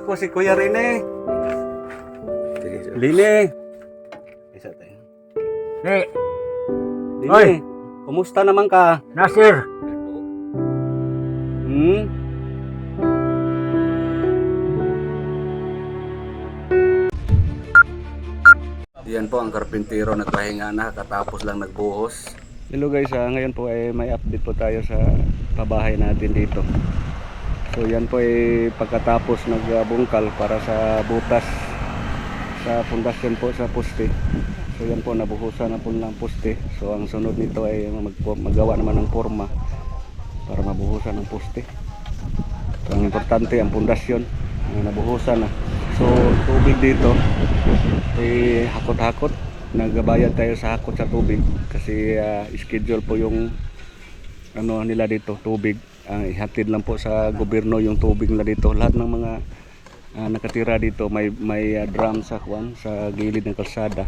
ko si Kuya Rene. Line. Isa tayo. Hey, Line, Oy. kumusta naman ka? Nasir. Hmm? Yan po ang karpintero, nagpahinga na, katapos lang nagbuhos. Hello guys, ngayon po ay may update po tayo sa pabahay natin dito. So yan po ay pagkatapos nagbungkal para sa butas sa pundasyon po sa poste. So yan po, nabuhusan na po ng poste. So ang sunod nito ay magawa naman ng forma para mabuhusan ng poste. So, ang importante ang pundasyon, nabuhusan na. So tubig dito ay hakot-hakot, nagbayad tayo sa hakot sa tubig kasi schedule po yung ano nila dito, tubig. Ihatid lang po sa gobyerno yung tubig nila dito. Lahat ng mga nakatira dito may drum sa sa gilid ng kalsada.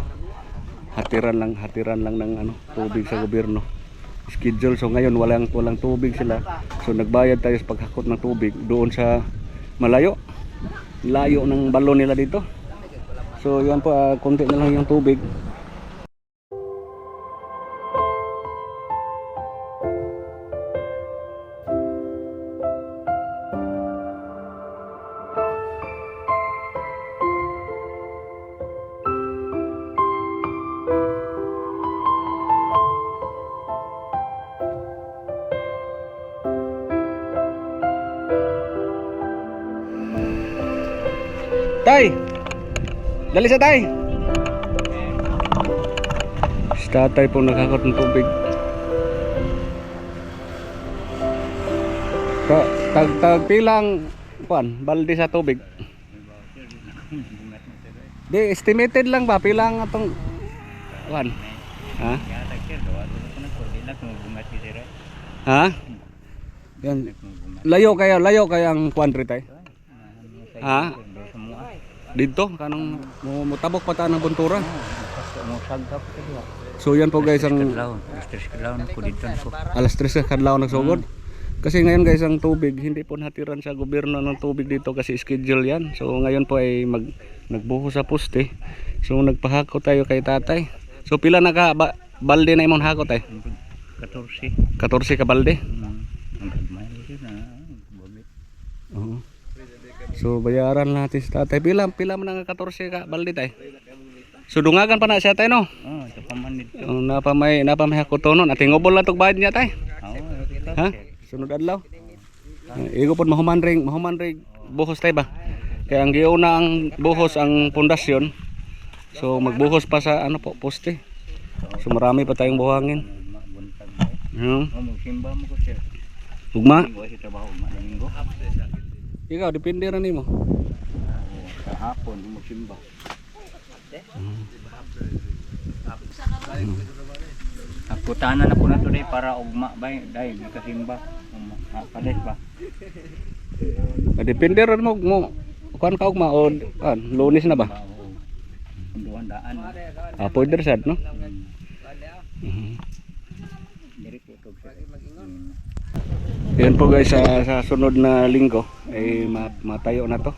Hatiran lang ng ano, tubig sa gobyerno. Schedule. So ngayon walang tubig sila. So nagbayad tayo sa paghakot ng tubig doon sa layo ng balon nila dito. So yun po, konti na lang yung tubig. Tay! Dali sa tay! Si tatay po nakakot ng tubig. Tag pilang balde sa tubig. Di, estimated lang ba? Pilang atong Ha? Ha? Yan. Layo kaya ang kuandri tay? Ha? Dito kanang mutabok pa ta ng buntura. So yan po guys, ang alas 3 kadlaw nagsugod. Kasi ngayon guys, ang tubig hindi po natiran sa gobyerno ng tubig dito kasi schedule yan. So ngayon po ay nagbuhos sa poste. So nagpahakot tayo kay tatay. So pila naka balde na imong hakot ay? 14 ka balde. So bayaran natin sa tatay. Pila man ang 14 ka balde tay. So dungagan pa na siya tay no? Ito pa man dito. Napamay hakot tonon. Ating ubol lang tog bayad niya tay. Ha? Sunod adlaw. Igo pod mahuman ring buhos tay ba? Kaya ang giuna ang buhos ang pundasyon. So magbuhos pa sa ano po, poste. So marami pa tayong buhangin. Magsimba mo ko siya. Ugma. Trabaho ugma na linggo. Ikaw depende ra nimo. Sa hapon magsimba. Putanan na po na to day para ugma bay day makasimba. Palit ba? Depende ra mo kuan ka ugma o Lunes na ba? Unduan daan. Pwede sad no? Diri ko to. Yan po guys, sa sunod na linggo ay matayo na to.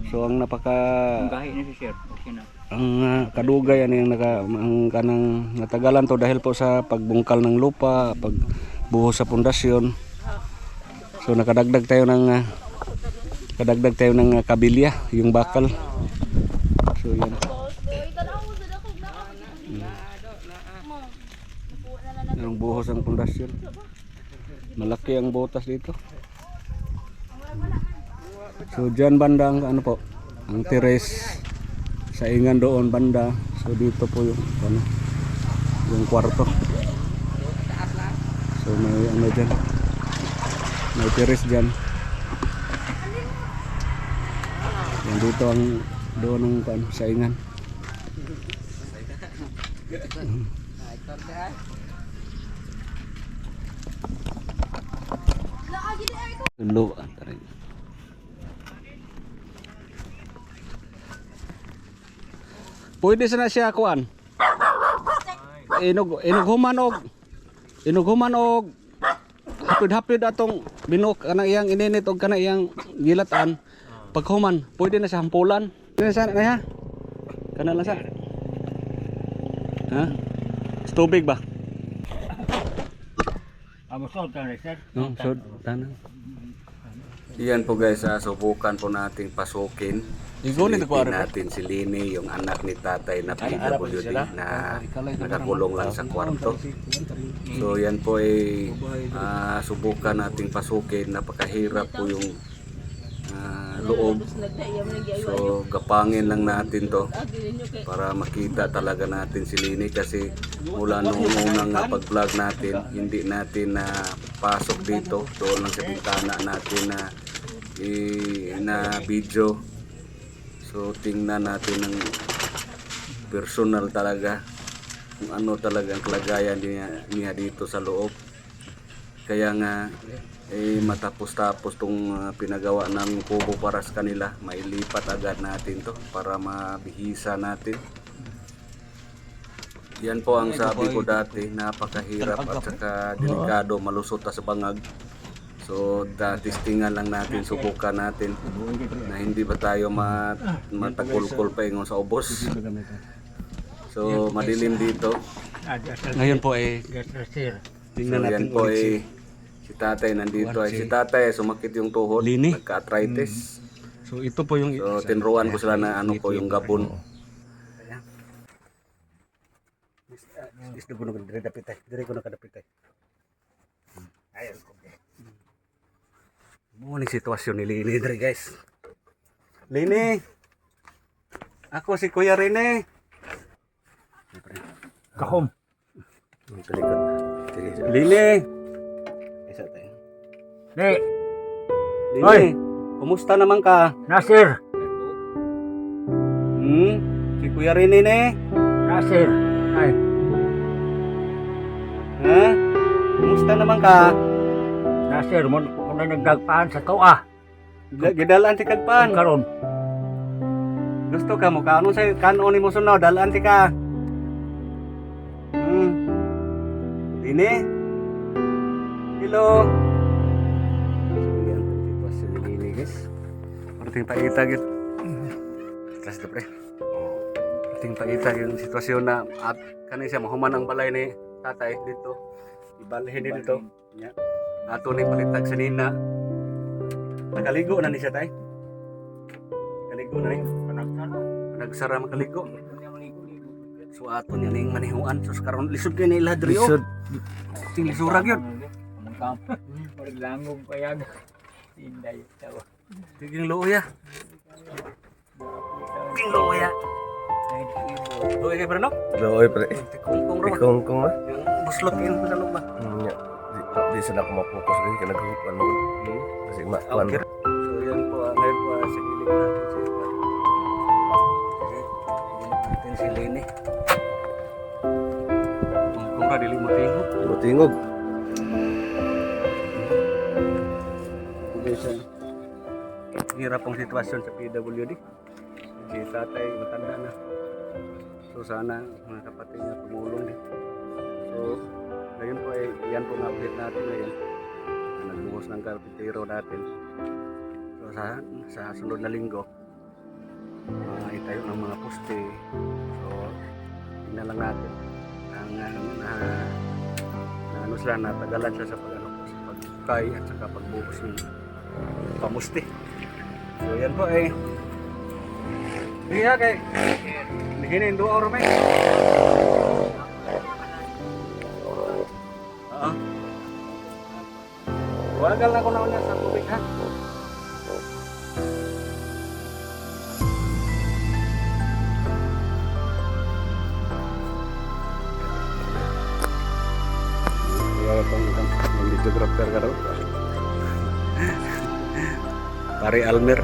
So ang Gahi ni si sir. Okay na. ang kadugay ano yung ang kanang natagalan to dahil po sa pagbungkal ng lupa, pagbuhos sa pundasyon. So nakadagdag tayo ng kabilya, yung bakal. So yan. Yung buhos ang pundasyon. Malaki ang butas dito. So dyan banda ang ano po, ang teres sa ingan doon banda. So dito po yung kwarto. So may ano dyan, may teres dyan. Yan dito ang doon ang sa ingan. Tulo tarin. Pwede sana siya kuan. Inughuman og hapid-hapid atong binok kanang iyang ininit og kanang iyang gilatan. paghuman, pwede na sa hampulan. Pwede na sa na ha? Kana lang sa. Ha? Sa tubig ba? Sod ka sir. No, sod. Tanan. Iyan po guys, subukan po nating pasukin. Silipin natin si Lini, yung anak ni tatay na PWD na nakakulong lang sa kwarto. So yan po ay subukan nating pasukin. Napakahirap po yung loob. So gapangin lang natin to para makita talaga natin si Lini, kasi mula nung unang pag-vlog natin, hindi natin na pasok dito. Doon lang sa bintana natin na video. So tingnan natin ng personal talaga kung ano talaga ang kalagayan niya dito sa loob. Kaya nga matapos-tapos tong pinagawa ng kubo para sa kanila, mailipat agad natin to para mabihisa natin. Yan po ang sabi ko dati, napakahirap at saka delikado malusot sa bangag. So testingan lang natin, subukan natin na hindi ba tayo matakulkol pa ingon sa ubos. So madilim dito. Ngayon po tingnan natin po si tatay nandito si tatay sumakit yung tuhod, nagka-arthritis. So ito po yung tinruan ko sila na ano po yung gabon. Is the bunog dire dapit dire ko nakadapit. Ayun ko. Mo ni sitwasyon ni Lini dire guys. Lini. Ako si Kuya Rene. Kahom. Lini. Isa tayo. Hey, Lini. Hoy. Kumusta naman ka? Nasir. Si Kuya Rene ne. Nasir. Ay, Ha? Kumusta naman ka? Nasir mo na nagdagpaan sa toa. Gidalaan ti kagpan. Karon. Gusto ka mo kaano sa kanon ni mo sunod, dalaan ti ka. Lini. Hello. So yan, sitwasyon ni Lini guys. Perting pakita gid. Tres de pre. Perting pakita yung sitwasyon na at kanay siya mahuman ang balay ni tatay dito. Ibalhin dito. Nya. Ato ni palitag sa nina. Nakaligo na ni siya tay. Nakaligo na ni. Nagsara makaligo. So ato niya ning manihuan. So karon lisod kay nila diri oh. Ting lisurag yun. Parang langong payag. Tinday tawa. Tiging luya. Tiging luya. Luya kay Bruno? Loy pre. Tikong ro. Kung ah. Yung buslot yun sa loob ba? Di sana ako mapokus kasi ka nagkukuan mo. Kasi makuan. Okay. So yan po, ngayon po sa gilid natin si natin si Lini. Kung ka dili mo tingog. Tingog. Sa hirap ang sitwasyon sa PWD. Si tatay matanda na. So sana mga kapatid niya tumulong din. So ngayon po ay yan po na-update natin ngayon. Nagbuhos ng karpintero natin. So sa sunod na linggo itayo ng mga poste. So tingnan lang natin ang ano sila, natagalan siya sa pagkay at saka pagbuhos ng pamusti. So yan po ay kay hinin 2 oras may. Wagal na ko na ulit sa tubig ha. Itong videographer ka raw. Pare Almer.